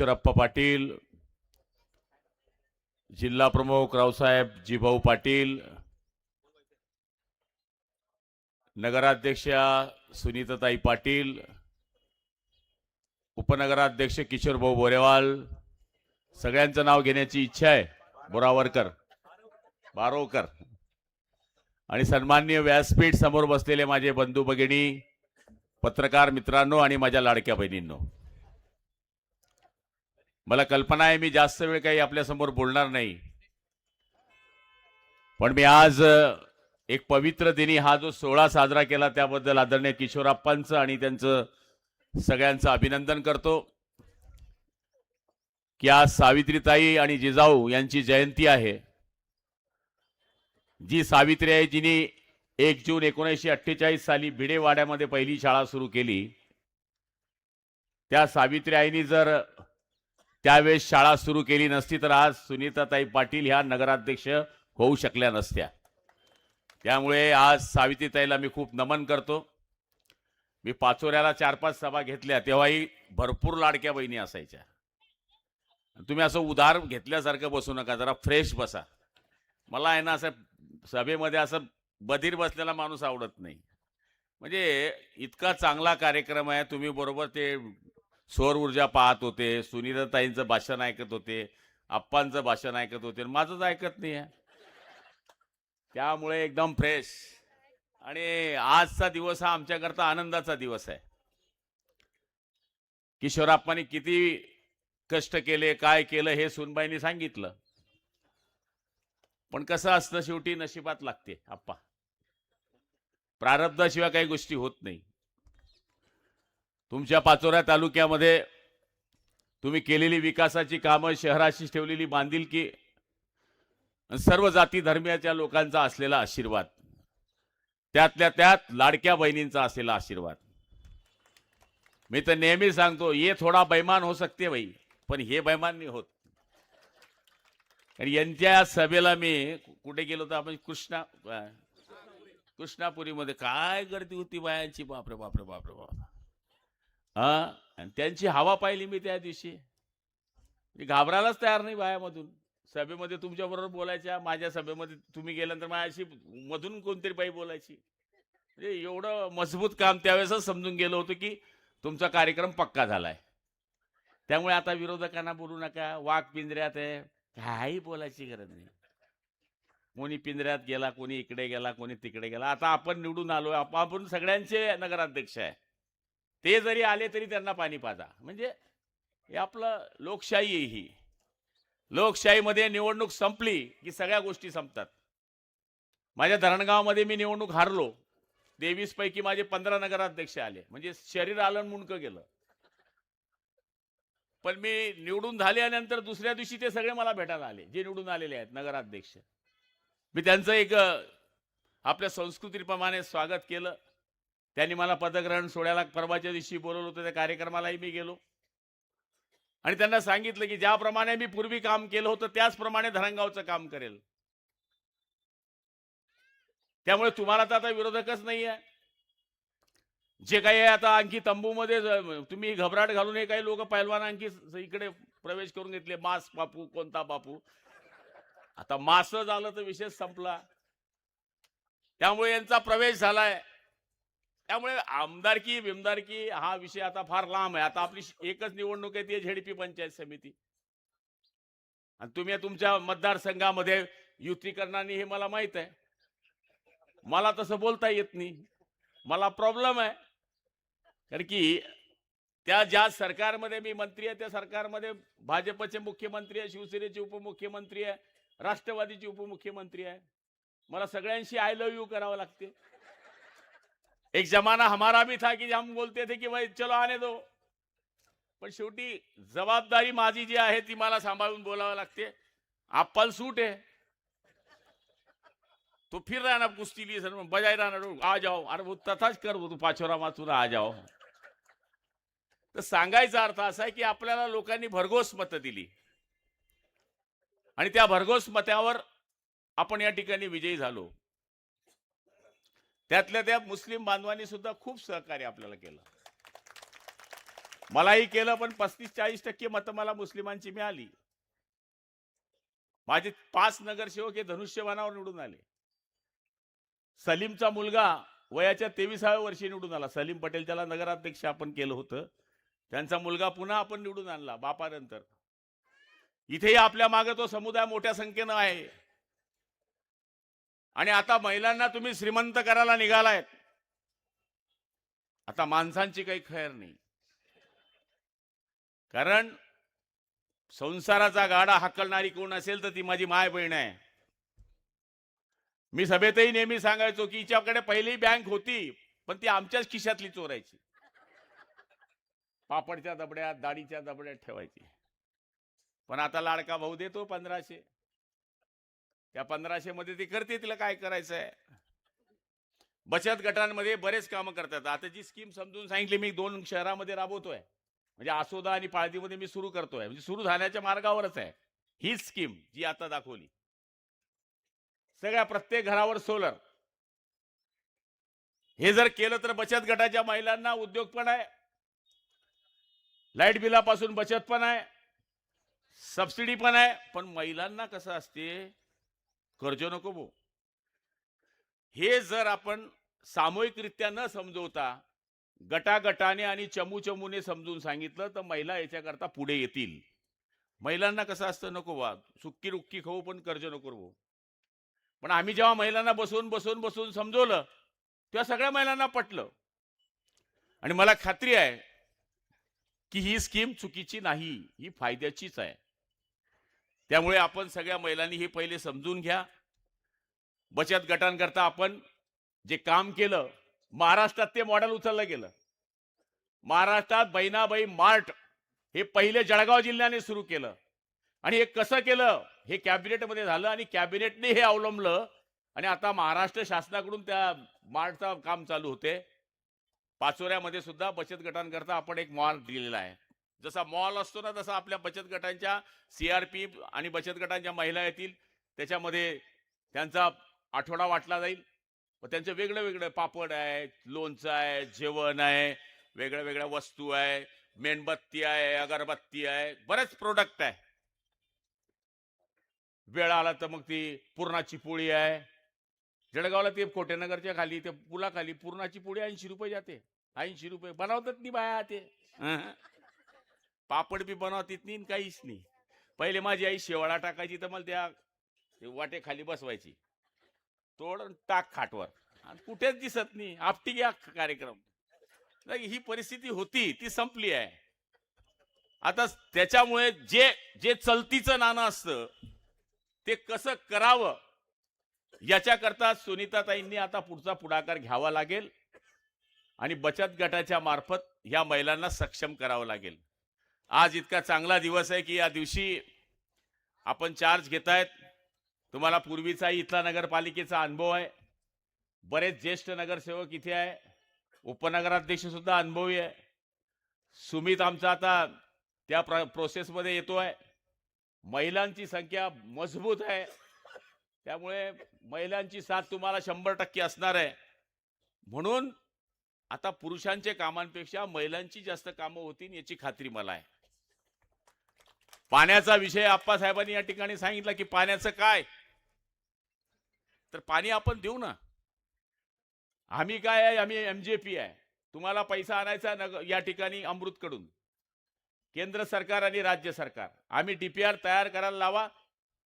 किशोरप्पा पाटील, जिल्हा प्रमुख रावसाहेब जीभाऊ पाटील, नगराध्यक्षा सुनीताताई पाटील, उपनगराध्यक्ष किशोरभाऊ बोरेवाल, सगळ्यांचं नाव घेण्याची इच्छा आहे. बोरावरकर, बारोकर आणि सन्माननीय व्यासपीठ समोर बसलेले माझे बंधू भगिनी, पत्रकार मित्रांनो आणि माझ्या लाडक्या बहिणींनो, मला कल्पना आहे मी जास्त वेळ काही आपल्या समोर बोलणार नाही, पण मी आज एक पवित्र दिनी हा जो सोहळा साजरा केला त्याबद्दल आदरणीय किशोरप्पांचं आणि त्यांचं सगळ्यांचं अभिनंदन करतो की आज सावित्रीताई आणि जिजाऊ यांची जयंती आहे. जी सावित्री आहे जिने 1 जून 1948 साली भिडेवाड्यामध्ये पहिली शाळा सुरू केली, त्या सावित्री आईनी जर त्यावेळेस शाळा सुरू केली नसती तर आज सुनीताताई पाटील ह्या नगराध्यक्ष होऊ शकल्या नसत्या. त्यामुळे आज सावित्रीताईला मी खूप नमन करतो. मी पाचोऱ्याला 4-5 सभा घेतल्या तेव्हाही भरपूर लाडक्या बहिणी असायच्या. तुम्ही असं उधार घेतल्यासारखं बसू नका, जरा फ्रेश बसा. मला आहे ना असं सभेमध्ये असं बधीर बसलेला माणूस आवडत नाही. म्हणजे इतका चांगला कार्यक्रम आहे, तुम्ही बरोबर ते सौर ऊर्जा पाहत होते, सुनीताताईंचं भाषण ऐकत होते, आप्पांचं भाषण ऐकत होते, माझंच ऐकत नाही आहे. त्यामुळे एकदम फ्रेश. आणि आजचा दिवस हा आमच्याकरता आनंदाचा दिवस आहे. किशोरप्पांनी किती कष्ट केले, काय केलं हे सुनबाईंनी सांगितलं. पण कसं असतं, शेवटी नशिबात लागते आप्पा, प्रारब्धाशिवाय काही गोष्टी होत नाही. तुमच्या पाचोरा तालुक्यामध्ये तुम्ही केलेली विकासाची कामं, शहराशी ठेवलेली बांधिलकी, सर्व जाती धर्मियाच्या लोकांचा असलेला आशीर्वाद, त्यातल्या त्यात लाडक्या बहिणींचा असलेला आशीर्वाद. मी तर नेहमी सांगतो, ये थोडा बेईमान हो सकते भाई, पण हे बेईमान नाही होत. यांच्या सभेला मी कुठे गेलो तर आपण कृष्णापुरीमध्ये काय गर्दी होती बायांची, बापरे बापरे बापरे बाप. आणि त्यांची हवा पाहिली मी त्या दिवशी, मी घाबरायलाच तयार नाही बायामधून. सभेमध्ये तुमच्या बरोबर बोलायच्या, माझ्या सभेमध्ये तुम्ही गेल्यानंतर माझ्याशी मधून कोणतरी बाई बोलायची. म्हणजे एवढं मजबूत काम त्यावेळेसच समजून गेलो होतं की तुमचा कार्यक्रम पक्का झालाय. त्यामुळे आता विरोधकांना बोलू नका, वाघ पिंजऱ्यात आहे, काही बोलायची गरज नाही. कोणी पिंजऱ्यात गेला, कोणी इकडे गेला, कोणी तिकडे गेला. आता आपण निवडून आलोय, आपण सगळ्यांचे नगराध्यक्ष आहे. ते जरी आले तरी त्यांना पाणी पाजा. म्हणजे हे आपलं लोकशाही आहे. ही लोकशाहीमध्ये निवडणूक संपली की सगळ्या गोष्टी संपतात. माझ्या धरणगावमध्ये मी निवडणूक हारलो, 23 पैकी माझे 15 नगराध्यक्ष आले, म्हणजे शरीर आलं मुंडकं गेलं. पण मी निवडून झाल्यानंतर दुसऱ्या दिवशी ते सगळे मला भेटायला आले, जे निवडून आलेले आहेत नगराध्यक्ष. मी त्यांचं एक आपल्या संस्कृतीप्रमाणे स्वागत केलं. त्यांनी मला पदग्रहण सोहळ्याला परवाच्या दिवशी बोलवलं होतं, त्या कार्यक्रमालाही मी गेलो आणि त्यांना सांगितलं की ज्याप्रमाणे मी पूर्वी काम केलं होतं त्याचप्रमाणे धरणगावचं काम करेल. त्यामुळे तुम्हाला तर आता विरोधकच नाही आहे. जे काही आहे आता आणखी तंबूमध्ये तुम्ही घबराट घालून हे काही लोक पैलवान आणखी इकडे प्रवेश करून घेतले. मास बापू, कोणता बापू, आता मास झालं तर विषय संपला. त्यामुळे यांचा प्रवेश झालाय. त्यामुळे आमदारकी बिमदारकी हा विषय आता फार लांब आहे. आता आपली एकच निवडणूक आहे, ती झेडपी पंचायत समिती. आणि तुम्ही तुमच्या मतदारसंघामध्ये युती करणार नाही हे मला माहित आहे. मला तसं बोलता येत नाही, मला प्रॉब्लेम आहे. कारण की ज्या सरकारमध्ये मी मंत्री आहे त्या सरकारमध्ये भाजपचे मुख्यमंत्री आहे, शिवसेनेचे उपमुख्यमंत्री आहे, राष्ट्रवादीचे उपमुख्यमंत्री आहे. मला सगळ्यांशी आय लव्ह यू करावं लागते. एक जमाना हमारा भी था कि हम बोलते थे कि भाई चलो आने दो, पण शेवटी जबाबदारी माझी जी आहे ती मला सांभाळून बोलावं लागते. आपल सूट आहे तो फिर रहा ना कुश्ती लिए सर बजाय रहा ना, आ जाओ, अरे वो तथाच कर, तू पाचोरा माचुरा आ जाओ. तर सांगायचा अर्थ असा आहे की आपल्याला लोकांनी भरघोस मतं दिली आणि त्या भरघोस मतावर आपण या ठिकाणी विजयी झालो. त्यातल्या त्या मुस्लिम बांधवांनी सुद्धा खूप सहकार्य आपल्याला केलं. मलाही केलं, पण 35-40% मतं मला मुस्लिमांची मिळाली. माझे 5 नगरसेवक हे धनुष्यबाणावर निवडून आले. सलीमचा मुलगा वयाच्या 23व्या वर्षी निवडून आला. सलीम पटेल, त्याला नगराध्यक्ष आपण केलं होतं. त्यांचा मुलगा पुन्हा आपण निवडून आणला बापानंतर. इथेही आपल्या मागे तो समुदाय मोठ्या संख्येनं आहे. आणि आता महिलांना तुम्ही श्रीमंत करायला निघालायत. आता माणसांची काही खैर नाही. कारण संसाराचा गाडा हाकलणारी कोण असेल तर ती माझी माय बहीण आहे. मी सभेतही नेहमी सांगायचो की हिच्याकडे पहिली बँक होती, पण ती आमच्याच खिशातली चोरायची. पापडच्या दबड्यात, दाढीच्या दबड्यात ठेवायची. पण आता लाडका भाऊ देतो 1500. त्या 1500 मध्ये ती करते तिला काय करायचंय. बचत गटांमध्ये बरेच कामं करतात. आता जी स्कीम समजून सांगितली मी 2 शहरामध्ये राबवतोय, म्हणजे आसोदा आणि पाळदीमध्ये मी सुरू करतोय, म्हणजे सुरू झाल्याच्या मार्गावरच आहे ही स्कीम जी आता दाखवली. सगळ्या प्रत्येक घरावर सोलर. हे जर केलं तर बचत गटाच्या महिलांना उद्योग पण आहे, लाईट बिलापासून बचत पण आहे, सबसिडी पण आहे. पण महिलांना कसं असते, कर्ज नको भो. हे जर आपण सामूहिकरित्या न समजवता गटागटाने आणि चमूचमूने समजून सांगितलं तर महिला याच्याकरता पुढे येतील. महिलांना कसं असतं, नको बा सुक्की रुक्की खाऊ पण कर्ज नको भाऊ. पण आम्ही जेव्हा महिलांना बसून समजवलं तेव्हा सगळ्या महिलांना पटलं. आणि मला खात्री आहे की ही स्कीम चुकीची नाही, ही फायद्याचीच आहे. त्यामुळे आपण सगळ्या महिलांनी हे पहिले समजून घ्या. बचत गटांकरता आपण जे काम केलं, महाराष्ट्रात ते मॉडेल उचललं गेलं. महाराष्ट्रात बहिणाबाई मार्ट हे पहिले जळगाव जिल्ह्याने सुरू केलं. आणि हे कसं केलं हे कॅबिनेटमध्ये झालं आणि कॅबिनेटने हे अवलंबलं. आणि आता महाराष्ट्र शासनाकडून त्या मार्टचं काम चालू होते. पाचोऱ्यामध्ये सुद्धा बचत गटांकरता आपण एक मॉल दिलेला आहे. जसा मॉल असतो ना, तसा आपल्या बचत गटांच्या CRP आणि बचत गटांच्या महिला येतील, त्याच्यामध्ये त्यांचा आठवडा वाटला जाईल. व त्यांचे वेगळे वेगळे पापड आहे, लोणचं आहे, जेवण आहे, वेगळ्या वेगळ्या वस्तू आहे, मेणबत्ती आहे, अगरबत्ती आहे, बरेच प्रोडक्ट आहे. वेळ आला तर मग ती पुरणाची पोळी आहे. जळगावला ते कोटेनगरच्या खाली ते पुलाखाली पुरणाची पोळी 80 रुपये जाते. 80 रुपये बनवतात नाही बाया ते. पापड बी बनवतात नाही, काहीच नाही. पहिले माझी आई शेवाळा टाकायची तर मला त्या वाटे खाली बसवायची, तोड टाक खाटवर, कुठेच दिसत नाही. आपटी घ्या कार्यक्रम. ही परिस्थिती होती, ती संपली आहे आता. त्याच्यामुळे जे जे चलतीचं नाणं असतं ते कसं करावं याच्याकरता सुनीताताईंनी आता पुढचा पुढाकार घ्यावा लागेल आणि बचत गटाच्या मार्फत या महिलांना सक्षम करावं लागेल. आज इतका चांगला दिवस आहे की या दिवशी आपण चार्ज घेतायत. तुम्हाला पूर्वीचा इथला नगरपालिकेचा अनुभव आहे. बरेच ज्येष्ठ नगरसेवक इथे आहे, उपनगराध्यक्ष सुद्धा अनुभवी आहे. सुमित आमचा आता त्या प्रोसेसमध्ये येतोय. महिलांची संख्या मजबूत आहे, त्यामुळे महिलांची साथ तुम्हाला 100% असणार आहे. म्हणून आता पुरुषांच्या कामांपेक्षा महिलांची जास्त कामं होतील याची खात्री मला आहे. पाण्याचा विषय आप्पासाहेबांनी या ठिकाणी सांगितलं की पाण्याचं काय, तर पाणी आपण देऊ ना. आम्ही काय आहे, आम्ही MJP आहे. तुम्हाला पैसा आणायचा या ठिकाणी अमृतकडून, केंद्र सरकार आणि राज्य सरकार. आम्ही DPR तयार करायला लावा.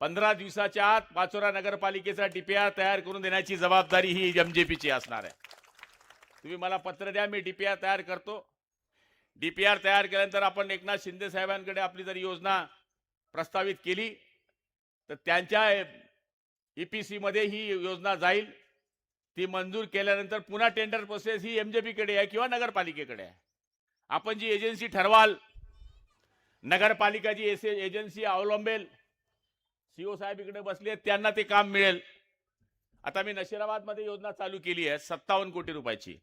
15 दिवसाच्या आत पाचोरा नगरपालिकेचा DPR तयार करून देण्याची जबाबदारी ही MJPची असणार आहे. तुम्ही मला पत्र द्या, मी DPR तयार करतो. DPR तयार केल्यानंतर आपण एकनाथ शिंदे साहेबांकडे आपली जर योजना प्रस्तावित केली तर त्यांच्या EPC मध्ये ही योजना जाईल. ती मंजूर केल्यानंतर पुन्हा टेंडर प्रोसेस ही MJP कडे आहे किंवा नगरपालिकेकडे आहे. आपण जी एजन्सी ठरवाल, नगरपालिका जी एजन्सी अवलंबेल, CO साहेब इकडे बसले, त्यांना ते काम मिळेल. आता मी नशिराबाद मध्ये योजना चालू केली आहे 57 कोटी रुपयाची.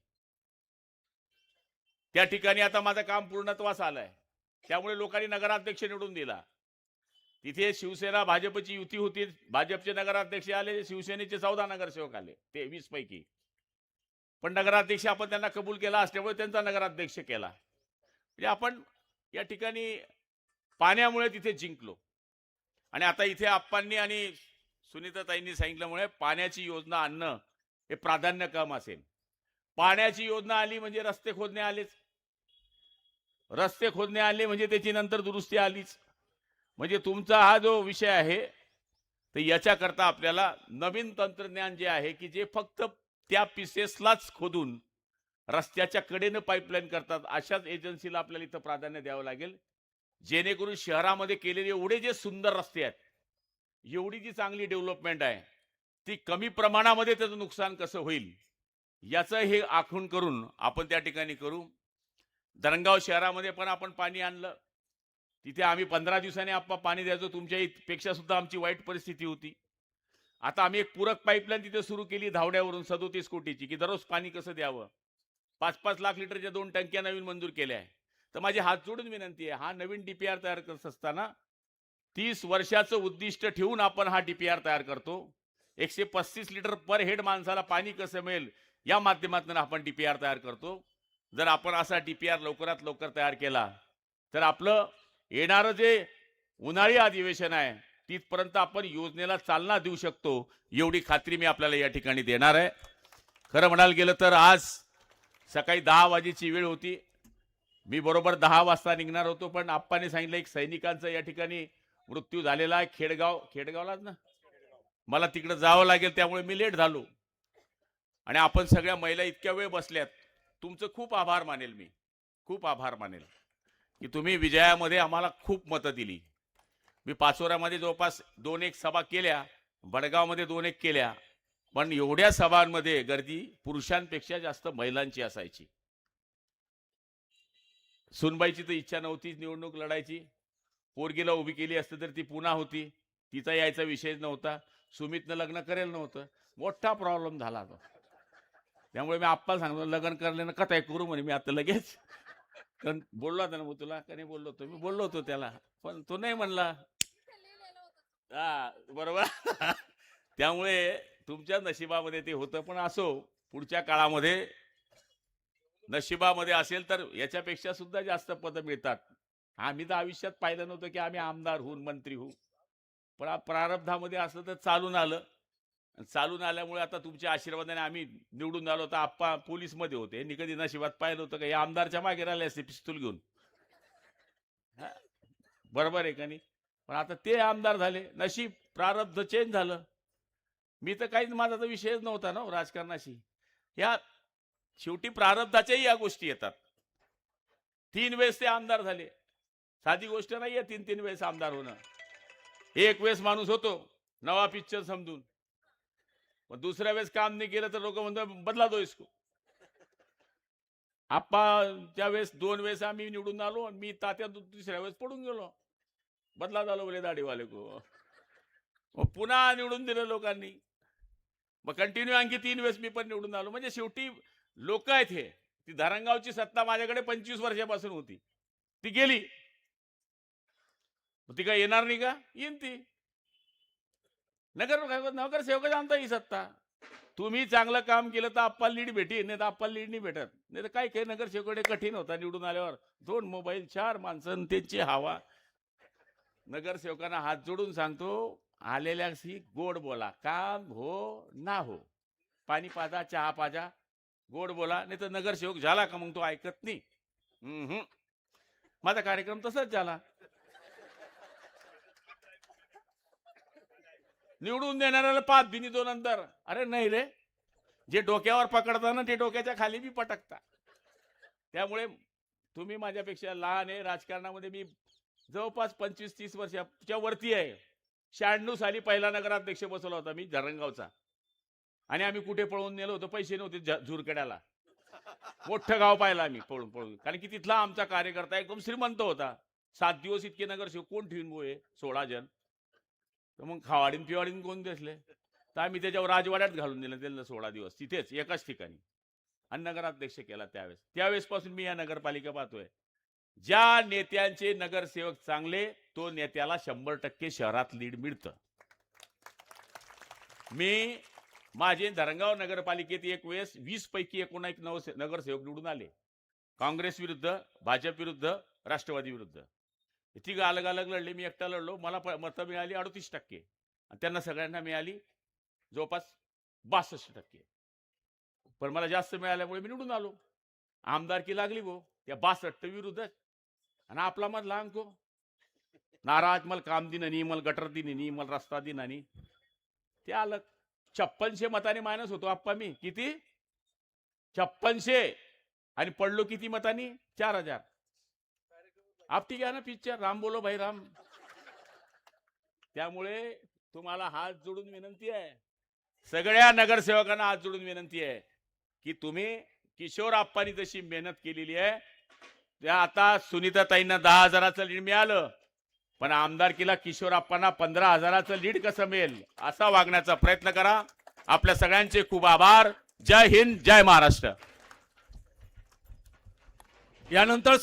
त्या ठिकाणी आता माझं काम पूर्णत्वास आलंय. त्यामुळे लोकांनी नगराध्यक्ष निवडून दिला. तिथे शिवसेना भाजपची युती होती. भाजपचे नगराध्यक्ष आले, शिवसेनेचे 14 नगरसेवक आले, ते 20 पैकी. पण नगराध्यक्ष आपण त्यांना कबूल केला असल्यामुळे त्यांचा नगराध्यक्ष केला. म्हणजे आपण या ठिकाणी पाण्यामुळे तिथे जिंकलो. आणि आता इथे आप्पांनी आणि सुनीताताईंनी सांगितल्यामुळे पाण्याची योजना आणणं हे प्राधान्य काम असेल. पाण्याची योजना आली म्हणजे रस्ते खोदणे आलेच. रस्ते खोदणे आले म्हणजे त्याची नंतर दुरुस्ती आलीच. म्हणजे तुमचा हा जो विषय आहे, तर याच्याकरता आपल्याला नवीन तंत्रज्ञान जे आहे की जे फक्त त्या पिसेसलाच खोदून रस्त्याच्या कडेनं पाईपलाईन करतात, अशाच एजन्सीला आपल्याला इथं प्राधान्य द्यावं लागेल. जेणेकरून शहरामध्ये केलेले एवढे जे सुंदर रस्ते आहेत, एवढी जी चांगली डेव्हलपमेंट आहे, ती कमी प्रमाणामध्ये त्याचं नुकसान कसं होईल याचं हे आखून करून आपण त्या ठिकाणी करू. धरणगाव शहरामध्ये पण आपण पाणी आणलं. तिथे आम्ही 15 दिवसांनी आप्पा पाणी द्यायचो. तुमच्या पेक्षा सुद्धा आमची वाईट परिस्थिती होती. आता आम्ही एक पूरक पाईपलाईन तिथे सुरू केली धावड्यावरून 37 कोटीची, की दररोज पाणी कसं द्यावं. 5-5 लाख लिटरच्या 2 टंक्या नवीन मंजूर केल्या आहे. तर माझी हात जोडून विनंती आहे, हा नवीन डीपीआर तयार करत असताना 30 वर्षाचं उद्दिष्ट ठेवून आपण हा डीपीआर तयार करतो. 135 लिटर पर हेड माणसाला पाणी कसं मिळेल या माध्यमातून आपण डीपीआर तयार करतो. जर आपण असा डीपीआर लवकरात लवकर तयार केला तर आपलं येणारं जे उन्हाळी अधिवेशन आहे तिथपर्यंत आपण योजनेला चालना देऊ शकतो, एवढी खात्री मी आपल्याला या ठिकाणी देणार आहे. खरं म्हणायला गेलं तर आज सकाळी 10 वाजेची वेळ होती. मी बरोबर 10 वाजता निघणार होतो, पण आप्पाने सांगितलं एक सैनिकांचा या ठिकाणी मृत्यू झालेला आहे खेडगावलाच ना, मला तिकडे जावं लागेल, त्यामुळे मी लेट झालो. आणि आपण सगळ्या महिला इतक्या वेळ बसल्यात, तुमचं खूप आभार मानेल मी, खूप आभार मानेल की तुम्ही विजयामध्ये आम्हाला खूप मतं दिली. मी पाचोऱ्यामध्ये जवळपास 2-1 सभा केल्या, बडगावमध्ये 2-1 केल्या, पण एवढ्या सभांमध्ये गर्दी पुरुषांपेक्षा जास्त महिलांची असायची. सुनबाईची तर इच्छा नव्हती निवडणूक लढायची. पोरगीला उभी केली असती तर ती पुन्हा होती, तिचा यायचा विषयच नव्हता. सुमितनं लग्न करेल नव्हतं, मोठा प्रॉब्लेम झाला तो. त्यामुळे मी आप्पाला सांगतो लग्न करल्यानं कथाय करू म्हणे मी आता लगेच. कारण बोललो होता ना मग तुला का नाही बोललो होतो, मी बोललो होतो त्याला, पण तो नाही म्हणला. हा बरोबर. त्यामुळे तुमच्या नशिबामध्ये ते होतं, पण असो पुढच्या काळामध्ये नशिबामध्ये असेल तर याच्यापेक्षा सुद्धा जास्त पदं मिळतात. आम्ही तर आयुष्यात पाहिलं नव्हतं की आम्ही आमदार होऊन मंत्री होऊ, पण प्रारब्धामध्ये असलं तर चालून आलं. चालून आल्यामुळे आता तुमच्या आशीर्वादाने आम्ही निवडून आलो. तर आप्पा पोलीसमध्ये होते, यांनी कधी नशिबात पाहिलं होतं का हे आमदारच्या मागे राहिले असते पिस्तूल घेऊन. हा, बरोबर आहे का नाही. पण आता ते आमदार झाले, नशीब प्रारब्ध चेंज झालं. मी तर काहीच, माझा तर विषयच नव्हता ना राजकारणाशी. या शेवटी प्रारब्धाच्याही या गोष्टी येतात. 3 वेळेस ते आमदार झाले, साधी गोष्ट नाहीये 3-3 वेळेस आमदार होणं. एक वेळेस माणूस होतो नवा पिक्चर समजून, पण दुसऱ्या वेळेस काम नाही केलं तर लोक म्हणतात बदला दो इसको. आप्पा त्यावेळेस 2 वेळेस आम्ही निवडून आलो आणि मी तात्या तिसऱ्या वेळेस पडून गेलो. बदला झालो बोले दाढीवाले को. पुन्हा निवडून दिलं लोकांनी, मग कंटिन्यू आणखी 3 वेळेस मी पण निवडून आलो. म्हणजे शेवटी लोक आहेत हे. ती धरणगावची सत्ता माझ्याकडे 25 वर्षापासून होती, ती गेली. ती काय येणार नाही का? येईन ती. नगरसेवक आणता ही सत्ता. तुम्ही चांगलं काम केलं तर आप्पा लीड भेटी, नाही तर आप्पा लीड नाही भेटत. नाही तर काय काय नगरसेवकडे कठीण होता निवडून आल्यावर. 2 मोबाईल 4 माणसं त्यांची हवा. नगरसेवकांना हात जोडून सांगतो, आलेल्याशी गोड बोला, काम हो ना हो, पाणी पाजा चहा पाजा, गोड बोला. नाही तर नगरसेवक झाला का मग तो ऐकत नाही. माझा कार्यक्रम तसाच झाला. निवडून देणाऱ्याला 5 बिनी 2 नंतर, अरे नाही रे, जे डोक्यावर पकडताना ते डोक्याच्या खाली बी पटकता. त्यामुळे तुम्ही माझ्यापेक्षा लहान आहे. राजकारणामध्ये मी जवळपास 25-30 वर्षाच्या वरती आहे. 96 साली पहिला नगराध्यक्ष बसवला होता मी धरणगावचा, आणि आम्ही कुठे पळून नेलो होतो, पैसे नव्हते झुरकड्याला. मोठं गाव पाहिलं आम्ही पळून पळून, कारण की तिथला आमचा कार्यकर्ता एकदम श्रीमंत होता. 7 दिवस इतके नगरसेवक कोण ठेवून बोये 16 जण, तर मग खावाडीन पिवाडीन कोण दिसले, तर आम्ही त्याच्यावर राजवाड्यात घालून दिलं त्यांना 16 दिवस तिथेच एकाच ठिकाणी, आणि नगराध्यक्ष केला. त्यावेळेस पासून मी या नगरपालिका पाहतोय, ज्या नेत्यांचे नगरसेवक चांगले तो नेत्याला 100% शहरात लीड मिळतं. मी माझे धरणगाव नगरपालिकेत एक वेळेस 20 पैकी 19 नगरसेवक निवडून आले. काँग्रेस विरुद्ध, भाजप विरुद्ध, राष्ट्रवादी विरुद्ध तिघ अलग अलग लढले. मी एकटा लढलो. मला मतं मिळाली 38% आणि त्यांना सगळ्यांना मिळाली जवळपास 62%. पण मला जास्त मिळाल्यामुळे मी निवडून आलो. आमदारकी लागली भाऊ त्या 62 विरुद्ध. आणि आपला मधला अंको नाराज, मला काम दिन नाही, मला गटर दिन नाही, मला रस्ता दिन नाही. ते आलं 5600 मतांनी मायनस होतो आप्पा मी. किती? 5600. आणि पडलो किती मतांनी? 4000. आपटी घ्या ना पिक्चर राम बोलो भाई राम. त्यामुळे तुम्हाला हात जोडून विनंती आहे, सगळ्या नगरसेवकांना हात जोडून विनंती आहे की तुम्ही किशोर आप्पांनी जशी मेहनत केलेली आहे त्या आता सुनीताताईंना 10,000चं लीड मिळालं, पण आमदारकीला किशोर आप्पांना 15,000चं लीड कसं मिळेल असा वागण्याचा प्रयत्न करा. आपल्या सगळ्यांचे खूप आभार. जय हिंद, जय महाराष्ट्र. यानंतर